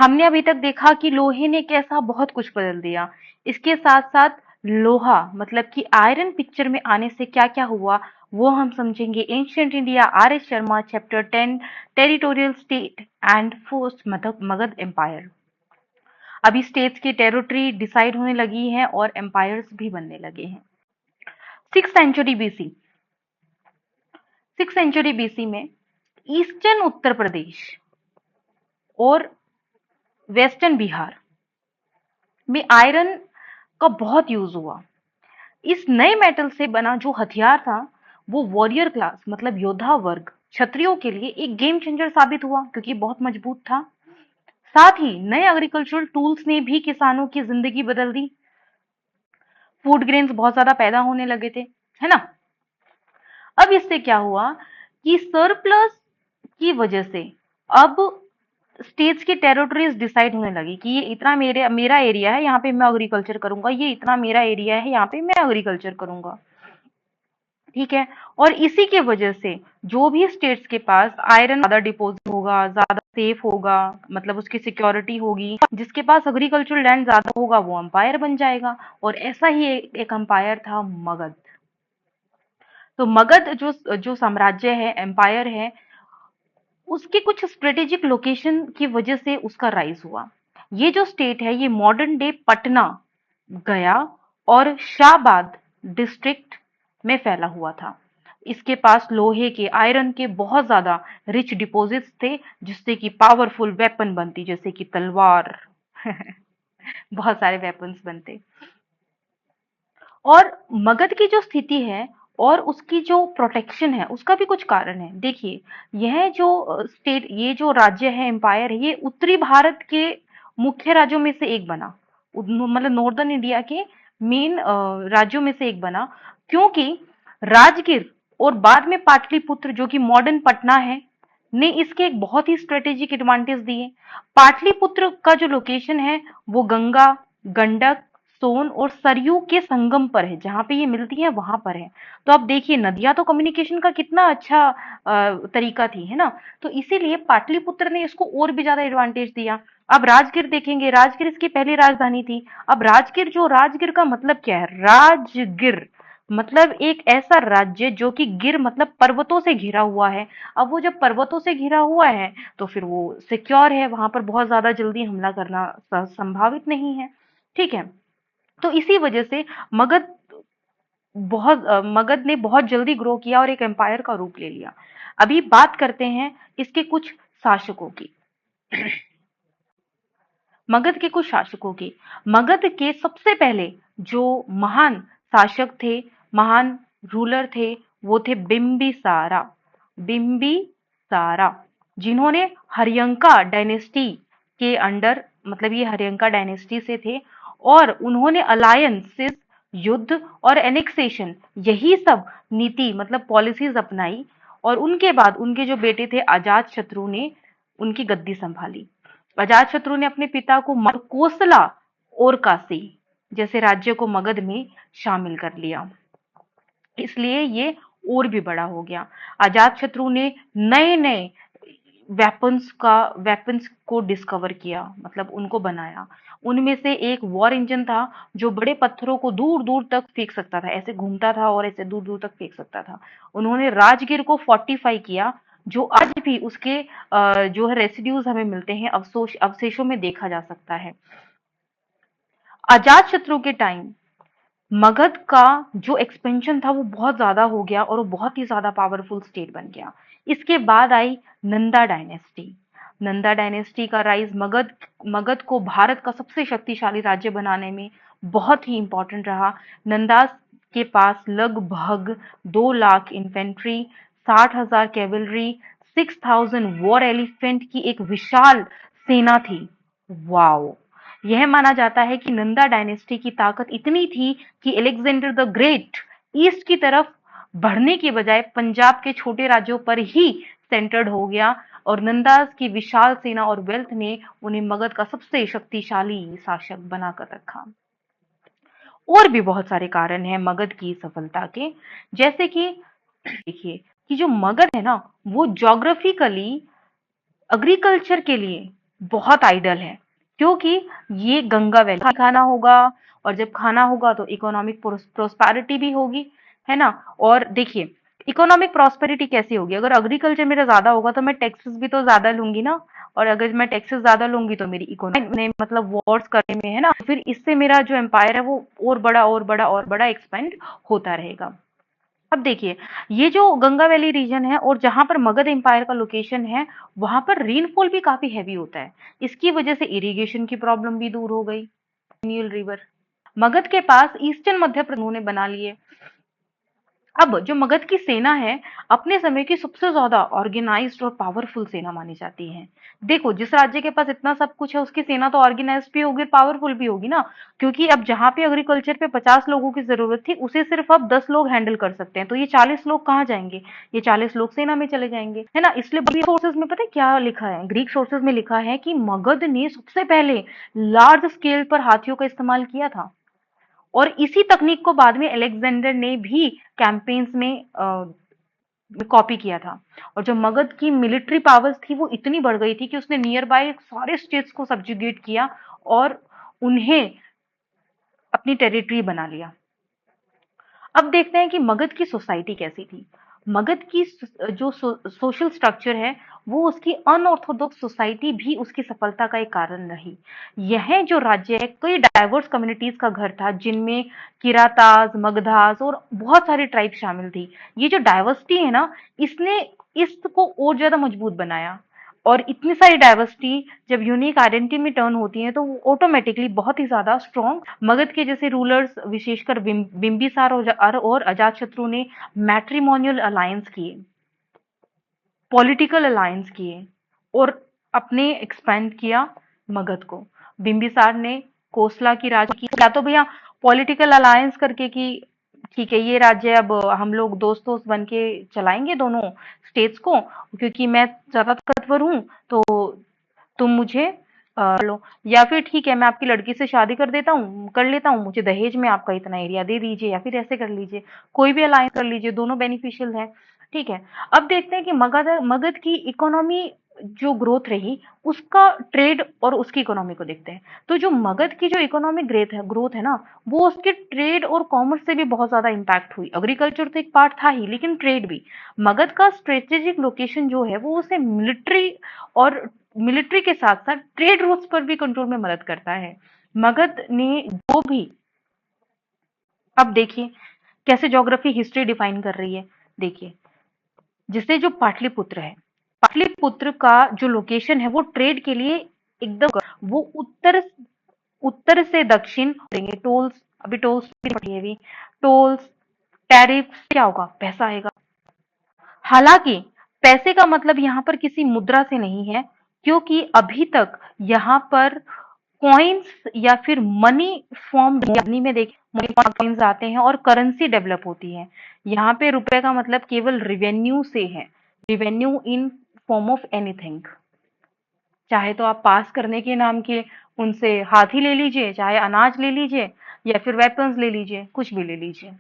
हमने अभी तक देखा कि लोहे ने कैसा बहुत कुछ बदल दिया। इसके साथ साथ लोहा मतलब कि आयरन पिक्चर में आने से क्या क्या हुआ वो हम समझेंगे। Ancient India, R S Sharma, chapter 10, territorial state and force Magadha empire. अभी स्टेट्स की टेरिटरी डिसाइड होने लगी है और एम्पायर्स भी बनने लगे हैं। 6th century BC, 6th century BC में ईस्टर्न उत्तर प्रदेश और वेस्टर्न बिहार में आयरन का बहुत यूज हुआ। इस नए मेटल से बना जो हथियार था वो वॉरियर क्लास मतलब योद्धा वर्ग क्षत्रियों के लिए एक गेम चेंजर साबित हुआ क्योंकि बहुत मजबूत था। साथ ही नए एग्रीकल्चरल टूल्स ने भी किसानों की जिंदगी बदल दी। फूड ग्रेन्स बहुत ज्यादा पैदा होने लगे थे, है ना। अब इससे क्या हुआ कि सरप्लस की वजह से अब स्टेट्स की टेरिटरीज डिसाइड होने लगी कि ये इतना मेरे मेरा एरिया है, यहाँ पे मैं एग्रीकल्चर करूंगा, ये इतना मेरा एरिया है, यहाँ पे मैं एग्रीकल्चर करूंगा। ठीक है। और इसी के वजह से जो भी स्टेट्स के पास आयरन ज्यादा डिपॉजिट होगा, ज्यादा सेफ होगा, मतलब उसकी सिक्योरिटी होगी, जिसके पास एग्रीकल्चरल लैंड ज्यादा होगा वो अंपायर बन जाएगा। और ऐसा ही एक अंपायर था मगध। तो मगध जो जो साम्राज्य है, एम्पायर है, उसके कुछ स्ट्रेटेजिक लोकेशन की वजह से उसका राइज हुआ। ये जो स्टेट है ये मॉडर्न डे पटना, गया और शाहबाद डिस्ट्रिक्ट में फैला हुआ था। इसके पास लोहे के, आयरन के बहुत ज्यादा रिच डिपॉजिट्स थे जिससे कि पावरफुल वेपन बनती, जैसे कि तलवार बहुत सारे वेपन्स बनते। और मगध की जो स्थिति है और उसकी जो प्रोटेक्शन है उसका भी कुछ कारण है। देखिए, यह जो स्टेट, ये जो राज्य है, एम्पायर है, ये उत्तरी भारत के मुख्य राज्यों में से एक बना। मतलब नॉर्दर्न इंडिया के मेन राज्यों में से एक बना क्योंकि राजगीर और बाद में पाटलिपुत्र जो कि मॉडर्न पटना है ने इसके एक बहुत ही स्ट्रेटेजिक एडवांटेज दिए। पाटलिपुत्र का जो लोकेशन है वो गंगा, गंडक, सोन और सरयू के संगम पर है, जहां पे ये मिलती है वहां पर है। तो आप देखिए, नदियां तो कम्युनिकेशन का कितना अच्छा तरीका थी, है ना। तो इसीलिए पाटलिपुत्र ने इसको और भी ज्यादा एडवांटेज दिया। अब राजगीर देखेंगे, राजगीर इसकी पहली राजधानी थी। अब राजगीर, जो राजगीर का मतलब क्या है, राजगीर मतलब एक ऐसा राज्य जो कि गिर मतलब पर्वतों से घिरा हुआ है। अब वो जब पर्वतों से घिरा हुआ है तो फिर वो सिक्योर है, वहां पर बहुत ज्यादा जल्दी हमला करना संभावित नहीं है। ठीक है। तो इसी वजह से मगध मगध ने बहुत जल्दी ग्रो किया और एक एम्पायर का रूप ले लिया। अभी बात करते हैं इसके कुछ शासकों की। मगध के कुछ शासकों की। मगध के सबसे पहले जो महान शासक थे, महान रूलर थे, वो थे बिंबिसारा। बिंबिसारा, जिन्होंने हरियंका डायनेस्टी के अंडर, मतलब ये हरियंका डायनेस्टी से थे, और उन्होंने अलायंसेस, युद्ध और एनेक्सेशन, यही सब नीति मतलब पॉलिसीज अपनाई। और उनके बाद उनके जो बेटे थे अजात शत्रु ने उनकी गद्दी संभाली। अजातशत्रु ने अपने पिता को कोसला और काशी जैसे राज्य को मगध में शामिल कर लिया, इसलिए ये और भी बड़ा हो गया। अजातशत्रु ने नए नए वेपन्स को डिस्कवर किया, मतलब उनको बनाया। उनमें से एक वॉर इंजन था जो बड़े पत्थरों को दूर दूर तक फेंक सकता था, ऐसे घूमता था और ऐसे दूर दूर तक फेंक सकता था। उन्होंने राजगीर को फोर्टिफाई किया, जो आज भी उसके जो है रेसिड्यूज हमें मिलते हैं, अवशेषों में देखा जा सकता है। अजात शत्रु के टाइम मगध का जो एक्सपेंशन था वो बहुत ज्यादा हो गया और वो बहुत ही ज्यादा पावरफुल स्टेट बन गया। इसके बाद आई नंदा डायनेस्टी। नंदा डायनेस्टी का राइज मगध मगध को भारत का सबसे शक्तिशाली राज्य बनाने में बहुत ही इंपॉर्टेंट रहा। नंदास के पास लगभग 2 lakh infantry, 60,000 cavalry, 6,000 war elephant की एक विशाल सेना थी। वाओ। यह माना जाता है कि नंदा डायनेस्टी की ताकत इतनी थी कि अलेक्जेंडर द ग्रेट ईस्ट की तरफ बढ़ने के बजाय पंजाब के छोटे राज्यों पर ही सेंटर्ड हो गया, और नंदास की विशाल सेना और वेल्थ ने उन्हें मगध का सबसे शक्तिशाली शासक बनाकर रखा। और भी बहुत सारे कारण हैं मगध की सफलता के, जैसे कि देखिए कि जो मगध है ना वो ज्योग्राफिकली एग्रीकल्चर के लिए बहुत आइडल है, क्योंकि ये गंगा वैली खाना होगा, और जब खाना होगा तो इकोनॉमिक प्रोस्पेरिटी भी होगी, है ना। और देखिए, इकोनॉमिक प्रोस्पेरिटी कैसी होगी, अगर एग्रीकल्चर मेरा ज्यादा होगा तो मैं टैक्सेस भी तो ज्यादा लूंगी ना, और अगर मैं टैक्सेस ज्यादा लूंगी तो मेरी इकोनॉमी मतलब वॉर्स करने में, है ना, फिर इससे मेरा जो एम्पायर है वो और बड़ा और बड़ा और बड़ा एक्सपेंड होता रहेगा। अब देखिए, ये जो गंगा वैली रीजन है और जहां पर मगध एम्पायर का लोकेशन है, वहां पर रेनफॉल भी काफी हैवी होता है। इसकी वजह से इरिगेशन की प्रॉब्लम भी दूर हो गई। नील रिवर मगध के पास ईस्टर्न मध्य प्रदेश उन्होंने बना लिए। अब जो मगध की सेना है, अपने समय की सबसे ज्यादा ऑर्गेनाइज्ड और पावरफुल सेना मानी जाती है। देखो, जिस राज्य के पास इतना सब कुछ है उसकी सेना तो ऑर्गेनाइज्ड भी होगी, पावरफुल भी होगी ना, क्योंकि अब जहां पे एग्रीकल्चर पे 50 लोगों की जरूरत थी, उसे सिर्फ अब 10 लोग हैंडल कर सकते हैं, तो ये 40 लोग कहाँ जाएंगे, ये 40 लोग सेना में चले जाएंगे, है ना। इसलिए ग्रीक सोर्सेज में पता है क्या लिखा है, ग्रीक सोर्सेज में लिखा है कि मगध ने सबसे पहले लार्ज स्केल पर हाथियों का इस्तेमाल किया था, और इसी तकनीक को बाद में अलेक्जेंडर ने भी कैंपेन्स में कॉपी किया था। और जो मगध की मिलिट्री पावर्स थी वो इतनी बढ़ गई थी कि उसने नियर बाय सारे स्टेट्स को सब्जुगेट किया और उन्हें अपनी टेरिटरी बना लिया। अब देखते हैं कि मगध की सोसाइटी कैसी थी। मगध की जो सोशल स्ट्रक्चर है, वो उसकी अनऑर्थोडॉक्स सोसाइटी भी उसकी सफलता का एक कारण रही। यह जो राज्य है, कई डाइवर्स कम्युनिटीज का घर था, जिनमें किरातास, मगधास और बहुत सारी ट्राइब शामिल थी। ये जो डाइवर्सिटी है ना, इसने इसको और ज्यादा मजबूत बनाया। और इतनी सारी डाइवर्सिटी जब यूनिक आइडेंटिटी में टर्न होती है तो वो ऑटोमेटिकली बहुत ही ज्यादा स्ट्रॉन्ग। मगध के जैसे रूलर्स, विशेषकर बिंबिसार और अजातशत्रु ने मैट्रिमोनियल अलायंस किए, पॉलिटिकल अलायंस किए, और अपने एक्सपेंड किया मगध को। बिंबिसार ने कोसला की राज की, या तो भैया पॉलिटिकल अलायंस करके कि ठीक है, ये राज्य अब हम लोग दोस्त दोस्त बन के चलाएंगे दोनों स्टेट्स को, क्योंकि मैं ज्यादा ताकतवर हूँ, तो तुम मुझे लो, या फिर ठीक है मैं आपकी लड़की से शादी कर लेता हूँ, मुझे दहेज में आपका इतना एरिया दे दीजिए, या फिर ऐसे कर लीजिए, कोई भी अलायंस कर लीजिए, दोनों बेनिफिशियल है। ठीक है। अब देखते हैं कि मगध मगध की इकोनॉमी जो ग्रोथ रही, उसका ट्रेड और उसकी इकोनॉमी को देखते हैं। तो जो मगध की जो इकोनॉमिक ग्रोथ है ना, वो उसके ट्रेड और कॉमर्स से भी बहुत ज्यादा इम्पैक्ट हुई। एग्रीकल्चर तो एक पार्ट था ही, लेकिन ट्रेड भी। मगध का स्ट्रेटेजिक लोकेशन जो है वो उसे मिलिट्री के साथ साथ ट्रेड रूट्स पर भी कंट्रोल में मदद करता है। मगध ने जो भी, अब देखिए कैसे ज्योग्राफी हिस्ट्री डिफाइन कर रही है। देखिए, जिससे जो पाटलिपुत्र है, पाटलिपुत्र का जो लोकेशन है वो ट्रेड के लिए एकदम, वो उत्तर उत्तर से दक्षिण देंगे। टोल्स, अभी टोल्स भी पड़ी है, अभी टोल्स, टैरिफ क्या होगा, पैसा आएगा। हालांकि पैसे का मतलब यहाँ पर किसी मुद्रा से नहीं है, क्योंकि अभी तक यहाँ पर कॉइन्स या फिर मनी फॉर्म मनी में देखिए, मनी कॉइन्स आते हैं और करेंसी डेवलप होती है। यहाँ पे रुपए का मतलब केवल रिवेन्यू से है, revenue in form of anything. चाहे तो आप पास करने के नाम के उनसे हाथी ले लीजिए, चाहे अनाज ले लीजिए, या फिर वेपन्स ले लीजिए, कुछ भी ले लीजिए।